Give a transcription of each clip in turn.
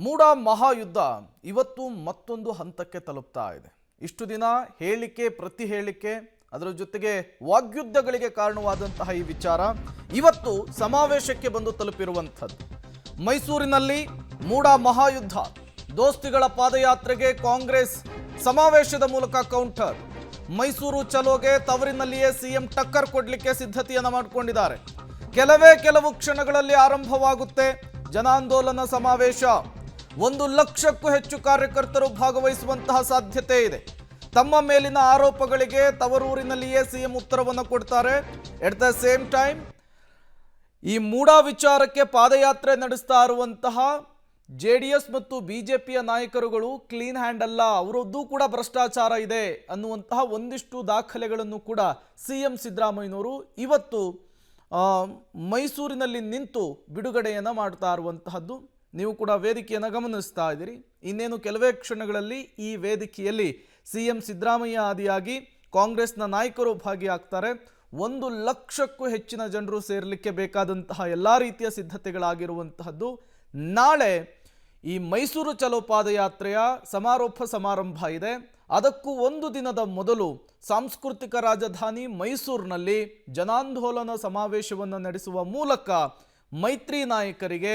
ಮೂಡ ಮಹಾಯುದ್ಧ ಇವತ್ತು ಮತ್ತೊಂದು ಹಂತಕ್ಕೆ ತಲುಪ್ತಾ ಇದೆ. ಇಷ್ಟು ದಿನ ಹೇಳಿಕೆ ಪ್ರತಿ ಹೇಳಿಕೆ ಅದರ ಜೊತೆಗೆ ವಾಗ್ಯುದ್ಧಗಳಿಗೆ ಕಾರಣವಾದಂತಹ ಈ ವಿಚಾರ ಇವತ್ತು ಸಮಾವೇಶಕ್ಕೆ ಬಂದು ತಲುಪಿರುವಂಥದ್ದು. ಮೈಸೂರಿನಲ್ಲಿ ಮೂಡ ಮಹಾಯುದ್ಧ, ದೋಸ್ತಿಗಳ ಪಾದಯಾತ್ರೆಗೆ ಕಾಂಗ್ರೆಸ್ ಸಮಾವೇಶದ ಮೂಲಕ ಕೌಂಟರ್. ಮೈಸೂರು ಚಲೋಗೆ ತವರಿನಲ್ಲಿಯೇ ಸಿಎಂ ಟಕ್ಕರ್ ಕೊಡಲಿಕ್ಕೆ ಸಿದ್ಧತೆಯನ್ನು ಮಾಡಿಕೊಂಡಿದ್ದಾರೆ. ಕೆಲವು ಕ್ಷಣಗಳಲ್ಲಿ ಆರಂಭವಾಗುತ್ತೆ ಜನಾಂದೋಲನ ಸಮಾವೇಶ. 1 ಲಕ್ಷಕ್ಕೂ ಹೆಚ್ಚು ಕಾರ್ಯಕರ್ತರು ಭಾಗವಹಿಸುವಂತಹ ಸಾಧ್ಯತೆ ಇದೆ. ತಮ್ಮ ಮೇಲಿನ ಆರೋಪಗಳಿಗೆ ತವರೂರಿನಲ್ಲಿಯೇ ಸಿಎಂ ಉತ್ತರವನ್ನು ಕೊಡ್ತಾರೆ. ಎಟ್ ದ ಸೇಮ್ ಟೈಮ್ ಈ ಮೂಡ ವಿಚಾರಕ್ಕೆ ಪಾದಯಾತ್ರೆ ನಡೆಸ್ತಾ ಇರುವಂತಹ JDS ಮತ್ತು ಬಿಜೆಪಿಯ ನಾಯಕರುಗಳು ಕ್ಲೀನ್ ಹ್ಯಾಂಡ್ ಅಲ್ಲ, ಅವರದ್ದು ಕೂಡ ಭ್ರಷ್ಟಾಚಾರ ಇದೆ ಅನ್ನುವಂತಹ ಒಂದಿಷ್ಟು ದಾಖಲೆಗಳನ್ನು ಕೂಡ ಸಿಎಂ ಸಿದ್ದರಾಮಯ್ಯನವರು ಇವತ್ತು ಮೈಸೂರಿನಲ್ಲಿ ನಿಂತು ಬಿಡುಗಡೆಯನ್ನು ಮಾಡ್ತಾ ಇರುವಂತಹದ್ದು. ನೀವು ಕೂಡ ವೇದಿಕೆಯನ್ನು ಗಮನಿಸ್ತಾ ಇದ್ದೀರಿ. ಇನ್ನೇನು ಕೆಲವೇ ಕ್ಷಣಗಳಲ್ಲಿ ಈ ವೇದಿಕೆಯಲ್ಲಿ ಸಿಎಂ ಸಿದ್ದರಾಮಯ್ಯ ಆದಿಯಾಗಿ ಕಾಂಗ್ರೆಸ್ನ ನಾಯಕರು ಭಾಗಿಯಾಗ್ತಾರೆ. 1 ಲಕ್ಷಕ್ಕೂ ಹೆಚ್ಚಿನ ಜನರು ಸೇರಲಿಕ್ಕೆ ಬೇಕಾದಂತಹ ಎಲ್ಲ ರೀತಿಯ ಸಿದ್ಧತೆಗಳಾಗಿರುವಂತಹದ್ದು. ನಾಳೆ ಈ ಮೈಸೂರು ಚಲೋ ಪಾದಯಾತ್ರೆಯ ಸಮಾರೋಪ ಸಮಾರಂಭ ಇದೆ. ಅದಕ್ಕೂ 1 ದಿನದ ಮೊದಲು ಸಾಂಸ್ಕೃತಿಕ ರಾಜಧಾನಿ ಮೈಸೂರಿನಲ್ಲಿ ಜನಾಂದೋಲನ ಸಮಾವೇಶವನ್ನು ನಡೆಸುವ ಮೂಲಕ ಮೈತ್ರಿ ನಾಯಕರಿಗೆ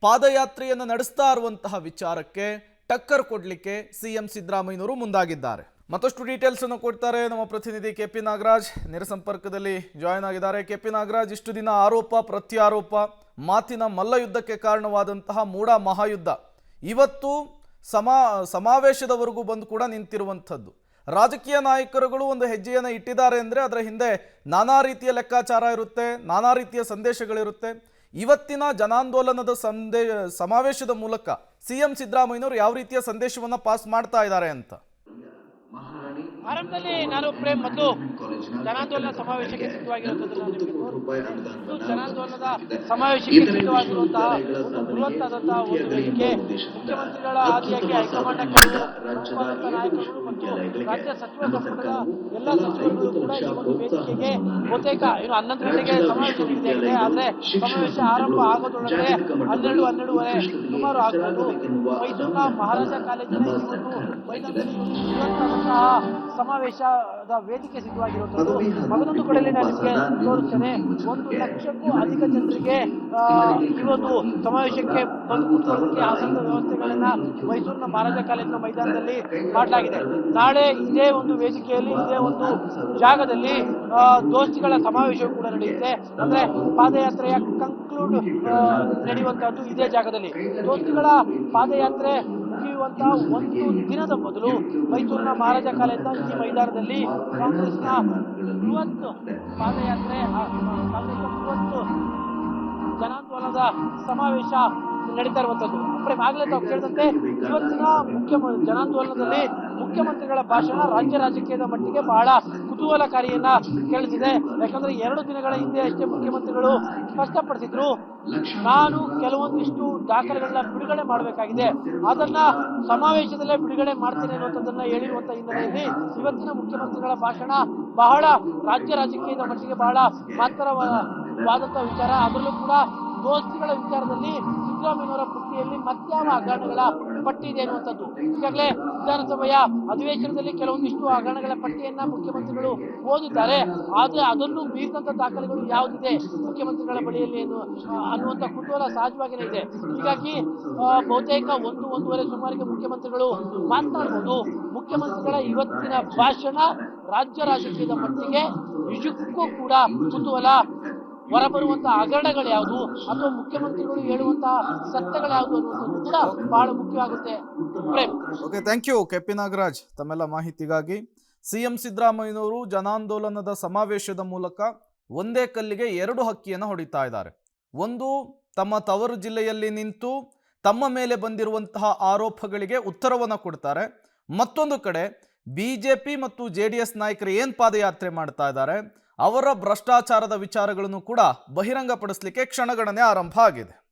ಪಾದಯಾತ್ರೆಯನ್ನು ನಡೆಸ್ತಾ ಇರುವಂತಹ ವಿಚಾರಕ್ಕೆ ಟಕ್ಕರ್ ಕೊಡಲಿಕ್ಕೆ ಸಿಎಂ ಸಿದ್ದರಾಮಯ್ಯನವರು ಮುಂದಾಗಿದ್ದಾರೆ. ಮತ್ತಷ್ಟು ಡೀಟೇಲ್ಸ್ ಅನ್ನು ಕೊಡ್ತಾರೆ ನಮ್ಮ ಪ್ರತಿನಿಧಿ KP ನಾಗರಾಜ್, ನೇರ ಸಂಪರ್ಕದಲ್ಲಿ ಜಾಯಿನ್ ಆಗಿದ್ದಾರೆ. KP ನಾಗರಾಜ್, ಇಷ್ಟು ದಿನ ಆರೋಪ ಪ್ರತ್ಯಾರೋಪ ಮಾತಿನ ಮಲ್ಲಯುದ್ಧಕ್ಕೆ ಕಾರಣವಾದಂತಹ ಮೂಡ ಮಹಾಯುದ್ಧ ಇವತ್ತು ಸಮಾವೇಶದವರೆಗೂ ಬಂದು ಕೂಡ ನಿಂತಿರುವಂಥದ್ದು. ರಾಜಕೀಯ ನಾಯಕರುಗಳು ಒಂದು ಹೆಜ್ಜೆಯನ್ನು ಇಟ್ಟಿದ್ದಾರೆ ಅಂದರೆ ಅದರ ಹಿಂದೆ ನಾನಾ ರೀತಿಯ ಲೆಕ್ಕಾಚಾರ ಇರುತ್ತೆ, ನಾನಾ ರೀತಿಯ ಸಂದೇಶಗಳಿರುತ್ತೆ. ಇವತ್ತಿನ ಜನಾಂದೋಲನದ ಸಮಾವೇಶದ ಮೂಲಕ ಸಿಎಂ ಸಿದ್ದರಾಮಯ್ಯನವರು ಯಾವ ರೀತಿಯ ಸಂದೇಶವನ್ನು ಪಾಸ್ ಮಾಡ್ತಾ ಇದ್ದಾರೆ ಅಂತ ಆರಂಭದಲ್ಲಿ ನಾನು ಪ್ರೇಮ್ ಮೊದಲು ಜನಾಂದೋಲನ ಸಮಾವೇಶಕ್ಕೆ ಸಿದ್ಧವಾಗಿರುವಂತಹ ಜನಾಂದೋಲನದ ಸಮಾವೇಶಕ್ಕೆ ಸಿದ್ಧವಾಗಿರುವಂತಹ ಒಂದು ಬೃಹತ್ತಾದಂತಹ ಒಂದು ವೇದಿಕೆ. ಮುಖ್ಯಮಂತ್ರಿಗಳ ಆದಿಯಾಗಿ ಹೈಕಮಾಂಡ್ ನಾಯಕರು ಮತ್ತು ರಾಜ್ಯ ಸಚಿವ ಸಂಪುಟದ ಎಲ್ಲ ಸಚಿವರುಗಳು ಕೂಡ ಈ ಒಂದು ವೇದಿಕೆಗೆ ಬಹುತೇಕ 11 ಗಂಟೆಗೆ ಸಮಾವೇಶ ನಿಗದಿಯಾಗಿದೆ. ಆದ್ರೆ ಸಮಾವೇಶ ಆರಂಭ ಆಗೋದ್ರೊಳಗೆ 12:30 ಸುಮಾರು ಆಗ್ಬೋದು. ಮೈಸೂರಿನ ಮಹಾರಾಜ ಕಾಲೇಜಿನ ಈ ಒಂದು ಮೈದಾನದಲ್ಲಿ ಸಮಾವೇಶದ ವೇದಿಕೆ ಸಿದ್ಧವಾಗಿರುವಂಥದ್ದು. ಮಗದೊಂದು ಕಡೆಯಲ್ಲಿ ನಾನು ನಿಮಗೆ ತೋರಿಸ್ತೇನೆ. 1 ಲಕ್ಷಕ್ಕೂ ಅಧಿಕ ಜನರಿಗೆ ಈ ಒಂದು ಸಮಾವೇಶಕ್ಕೆ ಬಂದು ಕೂತ್ಕೊಳ್ಳೋದಕ್ಕೆ ಆಸನದ ವ್ಯವಸ್ಥೆಗಳನ್ನ ಮೈಸೂರಿನ ಮಹಾರಾಜ ಕಾಲೇಜಿನ ಮೈದಾನದಲ್ಲಿ ಮಾಡಲಾಗಿದೆ. ನಾಳೆ ಇದೇ ಒಂದು ವೇದಿಕೆಯಲ್ಲಿ ಇದೇ ಒಂದು ಜಾಗದಲ್ಲಿ ದೋಸ್ತಿಗಳ ಸಮಾವೇಶವು ಕೂಡ ನಡೆಯುತ್ತೆ. ಅಂದ್ರೆ ಪಾದಯಾತ್ರೆಯ ಕಂಕ್ಲೂಡ್ ನಡೆಯುವಂತಹದ್ದು ಇದೇ ಜಾಗದಲ್ಲಿ. ದೋಸ್ತಿಗಳ ಪಾದಯಾತ್ರೆ ಮುಗಿಯುವಂತಹ 1 ದಿನದ ಮೊದಲು ಮೈಸೂರಿನ ಮಹಾರಾಜ ಕಾಲೇಜಿನ ಈ ಮೈದಾನದಲ್ಲಿ ಕಾಂಗ್ರೆಸ್ನ ಬೃಹತ್ ಪಾದಯಾತ್ರೆ, ಬೃಹತ್ ಜನಾಂದೋಲನದ ಸಮಾವೇಶ ನಡೀತಾ ಇರುವಂತದ್ದು. ಆಗ್ಲೇ ತಾವು ಕೇಳಿದಂತೆ ಇವತ್ತಿನ ಜನಾಂದೋಲನದಲ್ಲಿ ಮುಖ್ಯಮಂತ್ರಿಗಳ ಭಾಷಣ ರಾಜ್ಯ ರಾಜಕೀಯದ ಮಟ್ಟಿಗೆ ಬಹಳ ಕುತೂಹಲಕಾರಿಯನ್ನ ಕೇಳಿಸಿದೆ. ಯಾಕಂದ್ರೆ 2 ದಿನಗಳ ಹಿಂದೆ ಅಷ್ಟೇ ಮುಖ್ಯಮಂತ್ರಿಗಳು ಸ್ಪಷ್ಟಪಡಿಸಿದ್ರು, ನಾನು ಕೆಲವೊಂದಿಷ್ಟು ದಾಖಲೆಗಳನ್ನ ಬಿಡುಗಡೆ ಮಾಡಬೇಕಾಗಿದೆ, ಅದನ್ನ ಸಮಾವೇಶದಲ್ಲೇ ಬಿಡುಗಡೆ ಮಾಡ್ತೇನೆ ಅನ್ನುವಂಥದ್ದನ್ನ ಹೇಳಿರುವಂತಹ ಹಿನ್ನೆಲೆಯಲ್ಲಿ ಇವತ್ತಿನ ಮುಖ್ಯಮಂತ್ರಿಗಳ ಭಾಷಣ ಬಹಳ ರಾಜ್ಯ ರಾಜಕೀಯದ ಮಟ್ಟಿಗೆ ಬಹಳ ಮಹತ್ತರವಾದಂತಹ ವಿಚಾರ. ಅದರಲ್ಲೂ ಕೂಡ ದೋಸ್ತಿಗಳ ವಿಚಾರದಲ್ಲಿ ಸಿದ್ದರಾಮಯ್ಯನವರ ಪಟ್ಟಿಯಲ್ಲಿ ಮತ್ಯಾವ ಹಗರಣಗಳ ಪಟ್ಟಿ ಇದೆ ಅನ್ನುವಂಥದ್ದು. ಈಗಾಗಲೇ ವಿಧಾನಸಭೆಯ ಅಧಿವೇಶನದಲ್ಲಿ ಕೆಲವೊಂದಿಷ್ಟು ಹಗರಣಗಳ ಪಟ್ಟಿಯನ್ನ ಮುಖ್ಯಮಂತ್ರಿಗಳು ಓದಿದ್ದಾರೆ. ಆದ್ರೆ ಅದನ್ನು ಮೀರಿದಂತ ದಾಖಲೆಗಳು ಯಾವುದಿದೆ ಮುಖ್ಯಮಂತ್ರಿಗಳ ಬಳಿಯಲ್ಲಿ ಅನ್ನುವಂಥ ಕುತೂಹಲ ಸಹಜವಾಗಿಯೇ ಇದೆ. ಹೀಗಾಗಿ ಬಹುತೇಕ 1-1:30 ಸುಮಾರಿಗೆ ಮುಖ್ಯಮಂತ್ರಿಗಳು ಮಾತನಾಡಬಹುದು. ಮುಖ್ಯಮಂತ್ರಿಗಳ ಇವತ್ತಿನ ಭಾಷಣ ರಾಜ್ಯ ರಾಜಕೀಯದ ಮಟ್ಟಿಗೆ ನಿಜಕ್ಕೂ ಕೂಡ ಕುತೂಹಲ. ಹೊರಬರುವಂತಹ ಹಗರಣಗಳು ಯಾವುದು ಅಥವಾ ಮುಖ್ಯಮಂತ್ರಿಗಳು ಹೇಳುವಂತಹ ಸತ್ಯಗಳು ಯಾವುದು ಅನ್ನುವಂಥದ್ದು ಕೂಡ ಬಹಳ ಮುಖ್ಯವಾಗುತ್ತೆ. Okay, thank you KP Nagaraj ತಮ್ಮೆಲ್ಲ ಮಾಹಿತಿಗಾಗಿ. ಸಿಎಂ ಸಿದ್ದರಾಮಯ್ಯನವರು ಜನಾಂದೋಲನದ ಸಮಾವೇಶದ ಮೂಲಕ ಒಂದೇ ಕಲ್ಲಿಗೆ 2 ಹಕ್ಕಿಯನ್ನು ಹೊಡಿತಾ ಇದ್ದಾರೆ. ಒಂದು, ತಮ್ಮ ತವರು ಜಿಲ್ಲೆಯಲ್ಲಿ ನಿಂತು ತಮ್ಮ ಮೇಲೆ ಬಂದಿರುವಂತಹ ಆರೋಪಗಳಿಗೆ ಉತ್ತರವನ್ನು ಕೊಡ್ತಾರೆ. ಮತ್ತೊಂದು ಕಡೆ ಬಿಜೆಪಿ ಮತ್ತು JDS ನಾಯಕರು ಏನು ಪಾದಯಾತ್ರೆ ಮಾಡ್ತಾ ಇದ್ದಾರೆ ಅವರ ಭ್ರಷ್ಟಾಚಾರದ ವಿಚಾರಗಳನ್ನು ಕೂಡ ಬಹಿರಂಗಪಡಿಸಲಿಕ್ಕೆ ಕ್ಷಣಗಣನೆ ಆರಂಭ ಆಗಿದೆ.